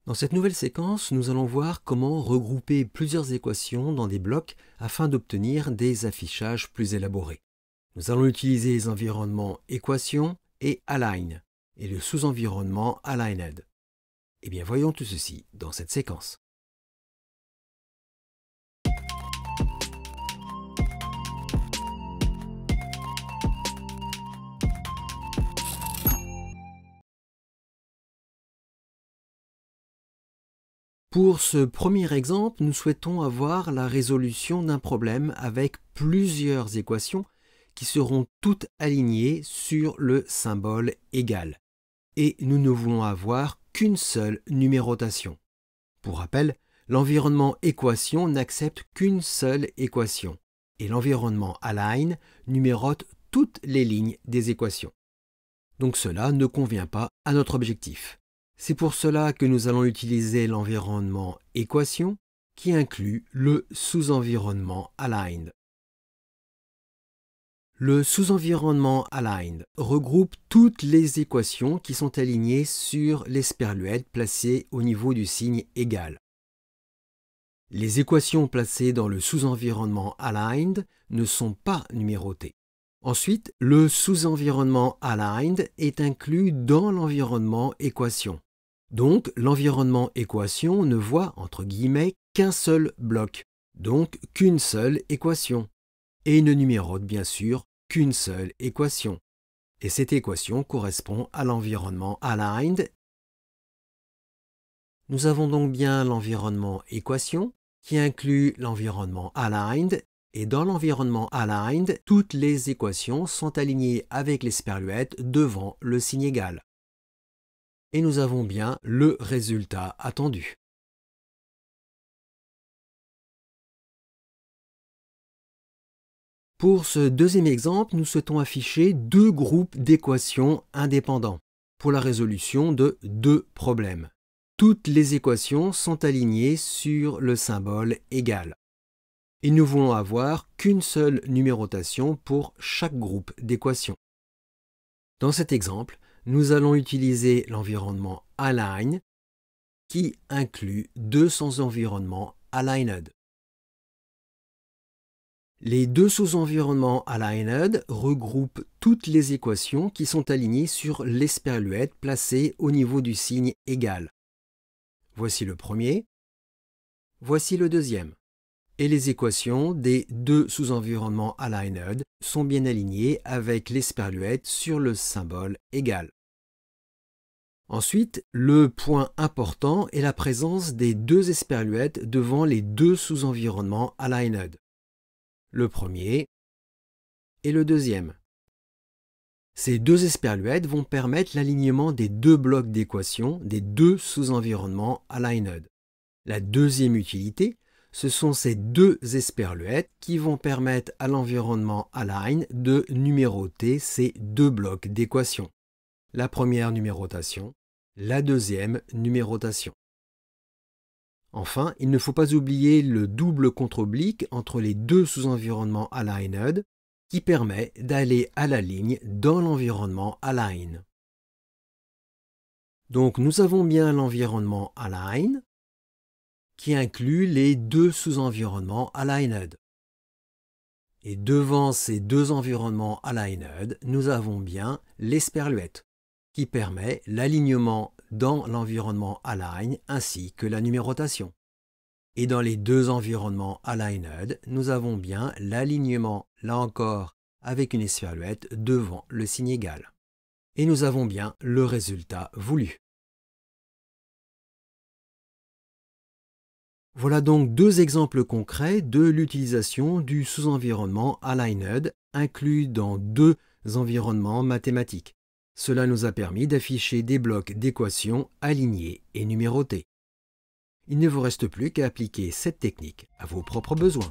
Dans cette nouvelle séquence, nous allons voir comment regrouper plusieurs équations dans des blocs afin d'obtenir des affichages plus élaborés. Nous allons utiliser les environnements équation et align et le sous-environnement aligned. Eh bien, voyons tout ceci dans cette séquence. Pour ce premier exemple, nous souhaitons avoir la résolution d'un problème avec plusieurs équations qui seront toutes alignées sur le symbole égal. Et nous ne voulons avoir qu'une seule numérotation. Pour rappel, l'environnement équation n'accepte qu'une seule équation et l'environnement align numérote toutes les lignes des équations. Donc cela ne convient pas à notre objectif. C'est pour cela que nous allons utiliser l'environnement équation qui inclut le sous-environnement aligned. Le sous-environnement aligned regroupe toutes les équations qui sont alignées sur l'esperluette placée au niveau du signe égal. Les équations placées dans le sous-environnement aligned ne sont pas numérotées. Ensuite, le sous-environnement aligned est inclus dans l'environnement équation. Donc, l'environnement équation ne voit, entre guillemets, qu'un seul bloc, donc qu'une seule équation, et ne numérote bien sûr qu'une seule équation. Et cette équation correspond à l'environnement aligned. Nous avons donc bien l'environnement équation qui inclut l'environnement aligned, et dans l'environnement aligned, toutes les équations sont alignées avec l'esperluette devant le signe égal. Et nous avons bien le résultat attendu. Pour ce deuxième exemple, nous souhaitons afficher deux groupes d'équations indépendants pour la résolution de deux problèmes. Toutes les équations sont alignées sur le symbole égal. Et nous voulons avoir qu'une seule numérotation pour chaque groupe d'équations. Dans cet exemple, nous allons utiliser l'environnement align qui inclut deux sous-environnements aligned. Les deux sous-environnements aligned regroupent toutes les équations qui sont alignées sur l'esperluette placée au niveau du signe égal. Voici le premier, voici le deuxième. Et les équations des deux sous-environnements aligned sont bien alignées avec l'esperluette sur le symbole égal. Ensuite, le point important est la présence des deux esperluettes devant les deux sous-environnements aligned. Le premier et le deuxième. Ces deux esperluettes vont permettre l'alignement des deux blocs d'équations des deux sous-environnements aligned. La deuxième utilité, ce sont ces deux esperluettes qui vont permettre à l'environnement align de numéroter ces deux blocs d'équations. La première numérotation, la deuxième numérotation. Enfin, il ne faut pas oublier le double contre-oblique entre les deux sous-environnements aligned qui permet d'aller à la ligne dans l'environnement align. Donc nous avons bien l'environnement align qui inclut les deux sous-environnements aligned. Et devant ces deux environnements aligned, nous avons bien l'esperluette qui permet l'alignement dans l'environnement align ainsi que la numérotation. Et dans les deux environnements aligned, nous avons bien l'alignement, là encore, avec une esperluette devant le signe égal. Et nous avons bien le résultat voulu. Voilà donc deux exemples concrets de l'utilisation du sous-environnement aligned inclus dans deux environnements mathématiques. Cela nous a permis d'afficher des blocs d'équations alignés et numérotés. Il ne vous reste plus qu'à appliquer cette technique à vos propres besoins.